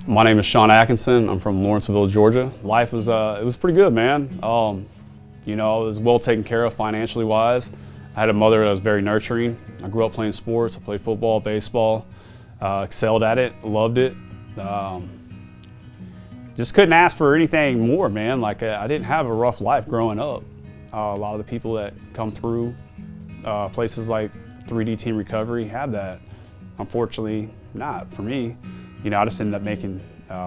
My name is Shaun. I'm from Lawrenceville, Georgia. Life was it was pretty good, man. I was well taken care of financially wise. I had a mother that was very nurturing. I grew up playing sports. I played football, baseball, excelled at it, loved it. Just couldn't ask for anything more, man. Like I didn't have a rough life growing up. A lot of the people that come through places like 3D Team Recovery have that. Unfortunately, not for me. I just ended up making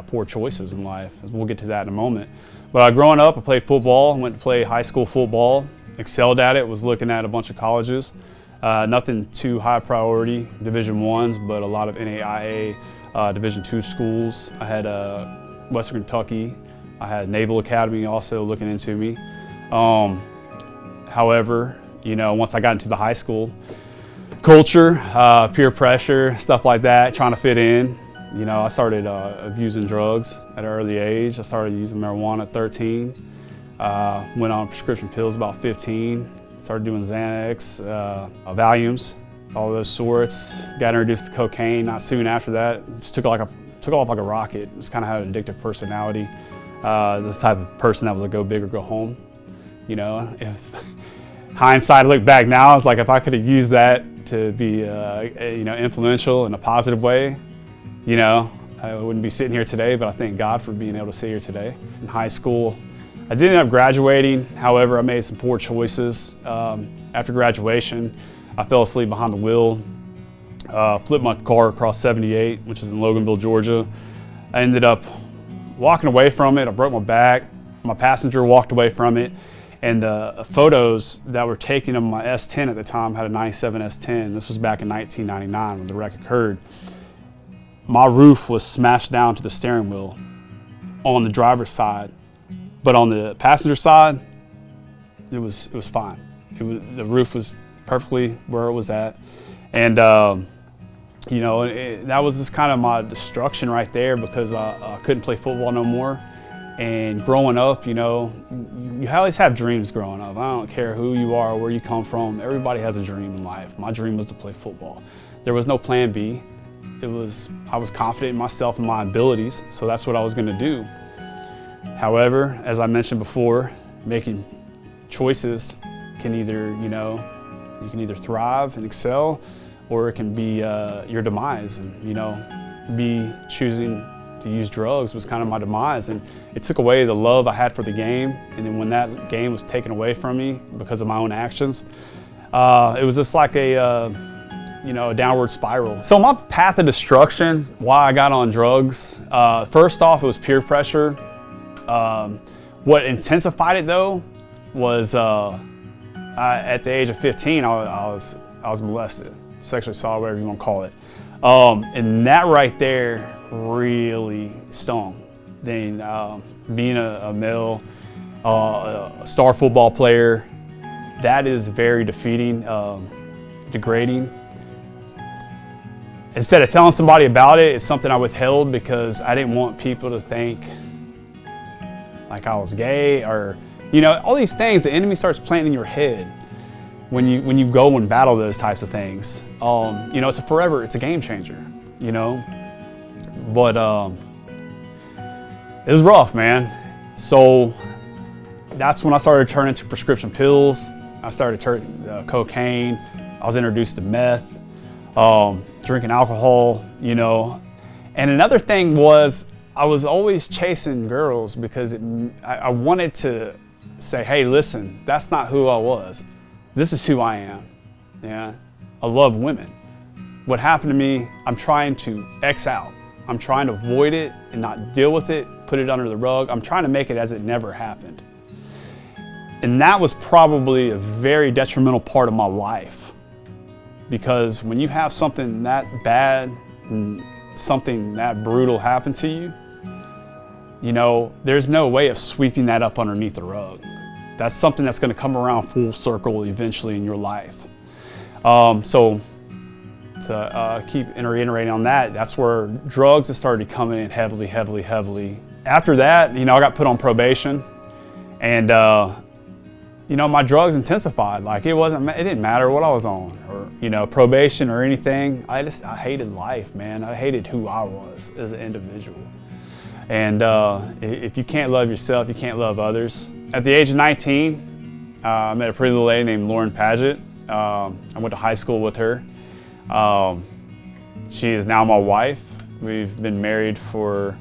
poor choices in life. We'll get to that in a moment. But growing up, I played football, went to play high school football, excelled at it, was looking at a bunch of colleges. Nothing too high priority, Division I's, but a lot of NAIA Division II schools. I had Western Kentucky. I had Naval Academy also looking into me. However, once I got into the high school culture, peer pressure, stuff like that, trying to fit in, I started abusing drugs at an early age. I started using marijuana at 13. Went on prescription pills about 15. Started doing Xanax, Valiums, all those sorts. Got introduced to cocaine not soon after that. Just took off like a rocket. Just kind of had an addictive personality. This type of person that was a go big or go home. If hindsight, I look back now, it's like if I could have used that to be influential in a positive way, I wouldn't be sitting here today, but I thank God for being able to sit here today. In high school, I did end up graduating. However, I made some poor choices. After graduation, I fell asleep behind the wheel, flipped my car across 78, which is in Loganville, Georgia. I ended up walking away from it. I broke my back. My passenger walked away from it. And the photos that were taken of my S10 at the time had a 97 S10. This was back in 1999 when the wreck occurred. My roof was smashed down to the steering wheel on the driver's side, but on the passenger side, it was fine. The roof was perfectly where it was at, and that was just kind of my destruction right there because I couldn't play football no more. And growing up, you always have dreams growing up. I don't care who you are or where you come from. Everybody has a dream in life. My dream was to play football. There was no plan B. I was confident in myself and my abilities, so that's what I was going to do. However, as I mentioned before, making choices can either, you can either thrive and excel, or it can be your demise. And me choosing to use drugs was kind of my demise, and it took away the love I had for the game. And then when that game was taken away from me because of my own actions, it was just like a downward spiral. So my path of destruction, why I got on drugs, first off, it was peer pressure. What intensified it though was at the age of 15, I was molested, sexually assaulted, whatever you want to call it. And that right there really stung. Then being a male, a star football player, that is very defeating, degrading. Instead of telling somebody about it, it's something I withheld because I didn't want people to think like I was gay or, all these things the enemy starts planting in your head when you go and battle those types of things. It's a game changer, But it was rough, man. So that's when I started turning to prescription pills. I started turning cocaine. I was introduced to meth. Drinking alcohol, And another thing was I was always chasing girls because I wanted to say, hey, listen, that's not who I was. This is who I am. Yeah, I love women. What happened to me, I'm trying to X out. I'm trying to avoid it and not deal with it, put it under the rug. I'm trying to make it as it never happened. And that was probably a very detrimental part of my life. Because when you have something that bad and something that brutal happen to you, there's no way of sweeping that up underneath the rug. That's something that's going to come around full circle eventually in your life. So to keep reiterating on that, that's where drugs have started coming in heavily. After that, I got put on probation, and my drugs intensified. Like it didn't matter what I was on or, probation or anything. I hated life, man. I hated who I was as an individual. And if you can't love yourself, you can't love others. At the age of 19, I met a pretty little lady named Lauren Paget. I went to high school with her. She is now my wife. We've been married for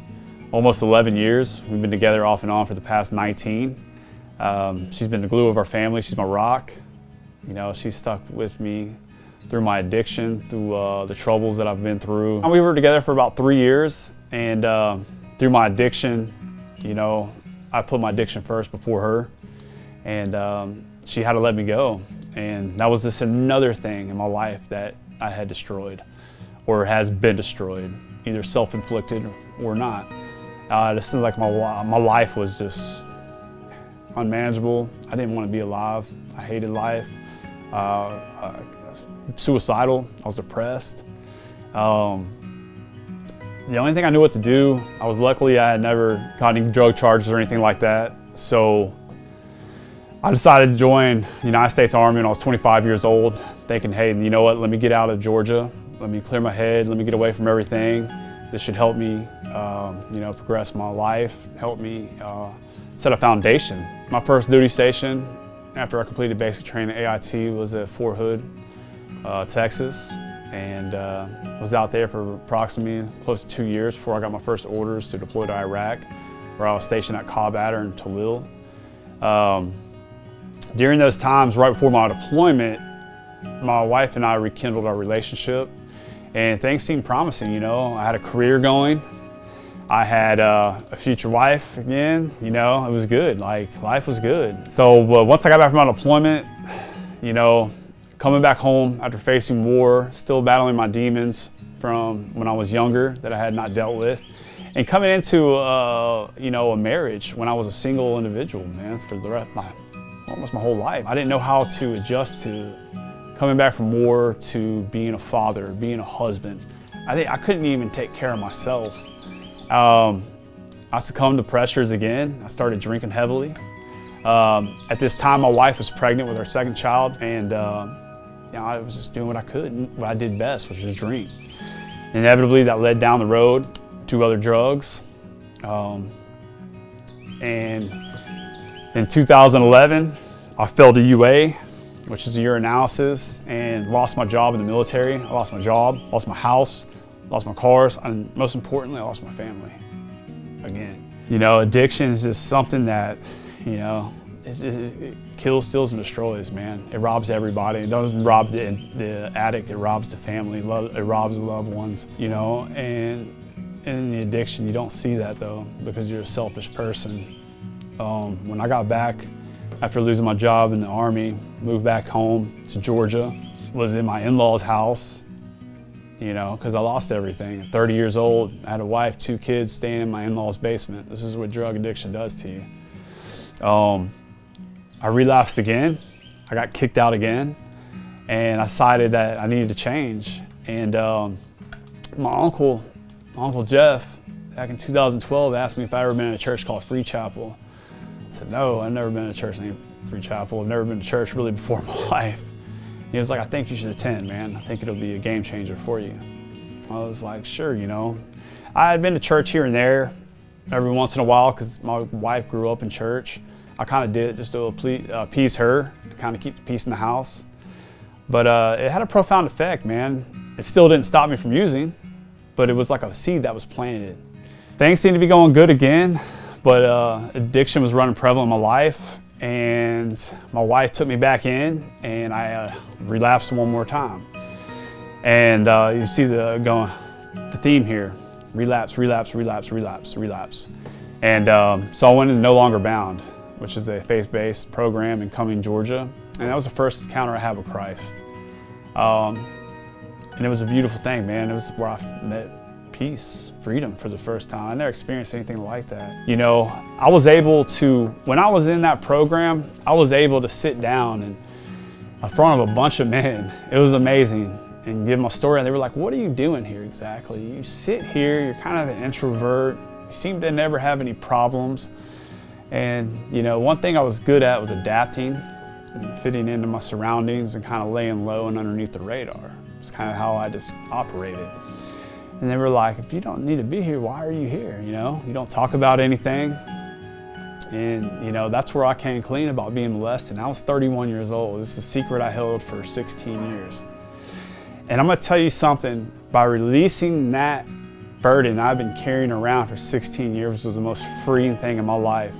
almost 11 years. We've been together off and on for the past 19. She's been the glue of our family. She's my rock. You know, she's stuck with me through my addiction, through the troubles that I've been through. We were together for about 3 years, and through my addiction, you know, I put my addiction first before her, and she had to let me go. And that was just another thing in my life that I had destroyed, or has been destroyed, either self-inflicted or not. This is like my life was just unmanageable. I didn't want to be alive. I hated life. Suicidal. I was depressed. The only thing I knew what to do, luckily I had never got any drug charges or anything like that. So I decided to join the United States Army when I was 25 years old, thinking, hey, you know what, let me get out of Georgia. Let me clear my head. Let me get away from everything. This should help me, you know, progress my life, help me set a foundation. My first duty station after I completed basic training at AIT was at Fort Hood, Texas, and was out there for approximately close to 2 years before I got my first orders to deploy to Iraq, where I was stationed at Cobb Adder and Talil. During those times, right before my deployment, my wife and I rekindled our relationship, and things seemed promising. You know, I had a career going. I had a future wife again. You know, it was good. Like, life was good. So once I got back from my deployment, you know, coming back home after facing war, still battling my demons from when I was younger that I had not dealt with, and coming into you know, a marriage when I was a single individual, man, for the rest of almost my whole life. I didn't know how to adjust to coming back from war to being a father, being a husband. I couldn't even take care of myself. I succumbed to pressures again. I started drinking heavily. At this time, my wife was pregnant with our second child, and you know, I was just doing what I could, what I did best, which was drink. Inevitably, that led down the road to other drugs. And in 2011, I failed a UA, which is a urinalysis, and lost my job in the military. I lost my job, lost my house, lost my cars, and most importantly, I lost my family again. You know, addiction is just something that, you know, it kills, steals, and destroys, man. It robs everybody. It doesn't rob the addict, it robs the family, it robs the loved ones, you know, and in the addiction, you don't see that though, because you're a selfish person. When I got back after losing my job in the Army, moved back home to Georgia, was in my in-laws' house, you know, because I lost everything. At 30 years old, I had a wife, 2 kids, staying in my in-laws' basement. This is what drug addiction does to you. I relapsed again. I got kicked out again, and I decided that I needed to change. And my uncle Jeff, back in 2012, asked me if I ever been in a church called Free Chapel. I said, no, I've never been in a church named Free Chapel. I've never been to church really before in my life. He was like, I think you should attend, man. I think it'll be a game changer for you. I was like, sure, you know. I had been to church here and there every once in a while because my wife grew up in church. I kind of did it just to appease her, to kind of keep the peace in the house. But it had a profound effect, man. It still didn't stop me from using, but it was like a seed that was planted. Things seemed to be going good again, but addiction was running prevalent in my life, and my wife took me back in, and I relapsed one more time. And you see the theme here: relapse, relapse, relapse, relapse, relapse. And so I went into No Longer Bound, which is a faith-based program in Cumming, Georgia, and that was the first encounter I had with Christ. And it was a beautiful thing, man. It was where I met peace, freedom for the first time. I never experienced anything like that. You know, I was able to, when I was in that program, I was able to sit down and in front of a bunch of men. It was amazing, and give my story, and they were like, what are you doing here exactly? You sit here, you're kind of an introvert, you seem to never have any problems. And you know, one thing I was good at was adapting and fitting into my surroundings and kind of laying low and underneath the radar. It's kind of how I just operated. And they were like, if you don't need to be here, why are you here? You know, you don't talk about anything. And, you know, that's where I came clean about being molested. And I was 31 years old. This is a secret I held for 16 years. And I'm going to tell you something, by releasing that burden I've been carrying around for 16 years was the most freeing thing in my life.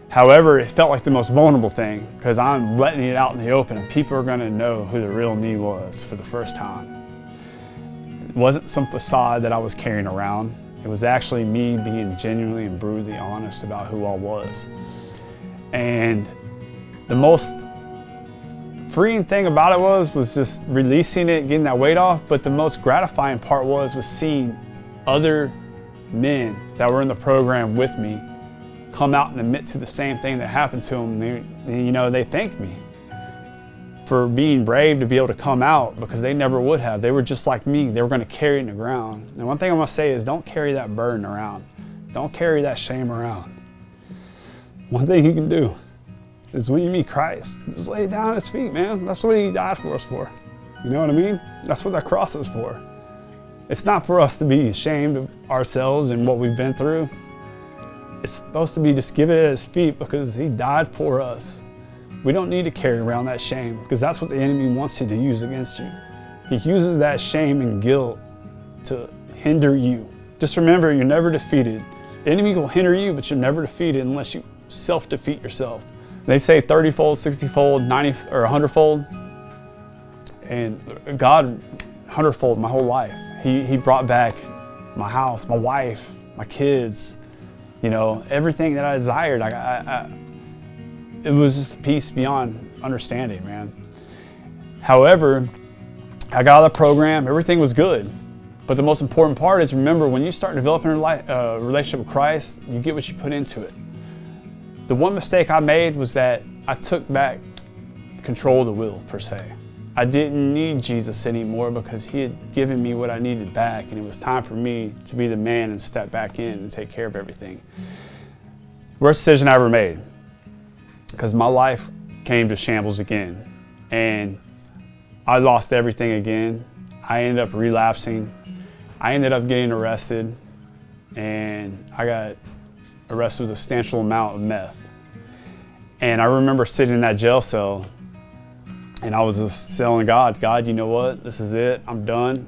However, it felt like the most vulnerable thing because I'm letting it out in the open and people are going to know who the real me was for the first time. It wasn't some facade that I was carrying around. It was actually me being genuinely and brutally honest about who I was. And the most freeing thing about it was just releasing it, getting that weight off. But the most gratifying part was seeing other men that were in the program with me come out and admit to the same thing that happened to them. They thanked me for being brave to be able to come out because they never would have. They were just like me. They were going to carry it in the ground. And one thing I'm going to say is don't carry that burden around. Don't carry that shame around. One thing you can do is when you meet Christ, just lay it down at his feet, man. That's what he died for us for. You know what I mean? That's what that cross is for. It's not for us to be ashamed of ourselves and what we've been through. It's supposed to be just give it at his feet because he died for us. We don't need to carry around that shame because that's what the enemy wants you to use against you. He uses that shame and guilt to hinder you. Just remember, you're never defeated. The enemy will hinder you, but you're never defeated unless you self-defeat yourself. They say 30-fold, 60-fold, 90 or 100-fold. And God, 100-fold my whole life. He brought back my house, my wife, my kids, you know, everything that I desired. It was just peace beyond understanding, man. However, I got out of the program, everything was good. But the most important part is, remember, when you start developing a relationship with Christ, you get what you put into it. The one mistake I made was that I took back control of the will, per se. I didn't need Jesus anymore because he had given me what I needed back, and it was time for me to be the man and step back in and take care of everything. Worst decision I ever made, because my life came to shambles again, and I lost everything again. I ended up relapsing. I ended up getting arrested, and I got arrested with a substantial amount of meth. And I remember sitting in that jail cell, and I was just telling God, you know what? This is it. I'm done.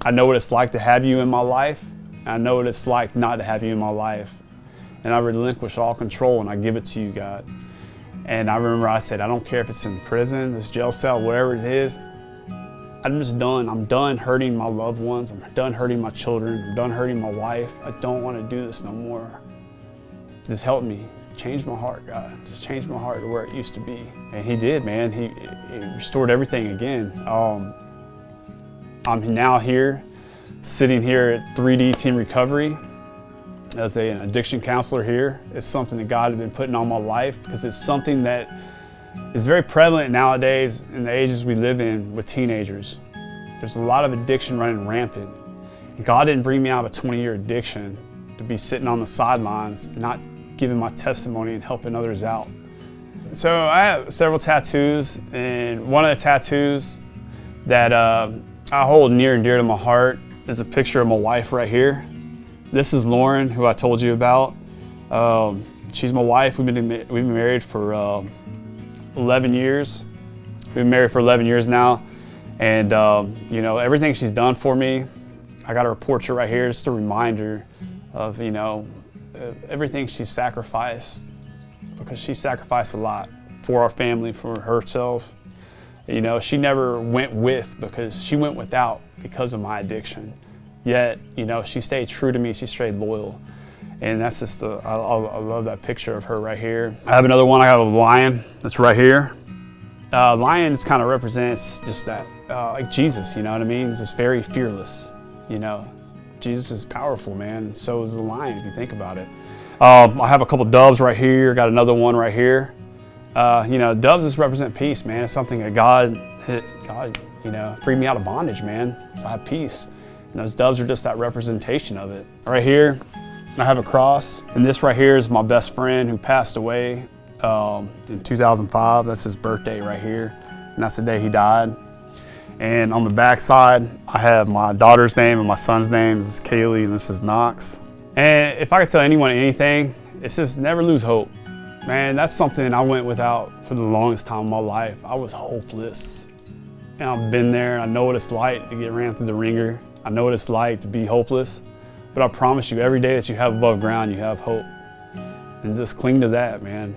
I know what it's like to have you in my life, and I know what it's like not to have you in my life. And I relinquish all control, and I give it to you, God. And I remember I said, I don't care if it's in prison, this jail cell, whatever it is. I'm just done. I'm done hurting my loved ones. I'm done hurting my children. I'm done hurting my wife. I don't want to do this no more. Just help me. Change my heart, God. Just change my heart to where it used to be. And he did, man. He restored everything again. I'm now here, sitting here at 3D Team Recovery as an addiction counselor here. It's something that God has been putting on my life because it's something that is very prevalent nowadays in the ages we live in with teenagers. There's a lot of addiction running rampant. And God didn't bring me out of a 20-year addiction to be sitting on the sidelines and not giving my testimony and helping others out. So I have several tattoos, and one of the tattoos that I hold near and dear to my heart is a picture of my wife right here. This is Lauren, who I told you about. She's my wife. We've been married for 11 years. We've been married for 11 years now, and you know, everything she's done for me. I got her portrait right here, just a reminder of, you know, everything she sacrificed, because she sacrificed a lot for our family, for herself. You know, she never went with because she went without because of my addiction. Yet, you know, she stayed true to me. She stayed loyal. And that's just, I love that picture of her right here. I have another one. I have a lion that's right here. Lion just kind of represents just that, like Jesus, you know what I mean? It's just very fearless, you know. Jesus is powerful, man, and so is the lion if you think about it. I have a couple doves right here, got another one right here. You know, doves just represent peace, man. It's something that God, you know, freed me out of bondage, man. So I have peace. And those doves are just that representation of it. Right here, I have a cross, and this right here is my best friend who passed away in 2005. That's his birthday right here, and that's the day he died. And on the back side, I have my daughter's name and my son's name. This is Kaylee and this is Knox. And if I could tell anyone anything, it's just never lose hope. Man, that's something I went without for the longest time in my life. I was hopeless. And I've been there. I know what it's like to get ran through the ringer. I know what it's like to be hopeless. But I promise you, every day that you have above ground, you have hope. And just cling to that, man.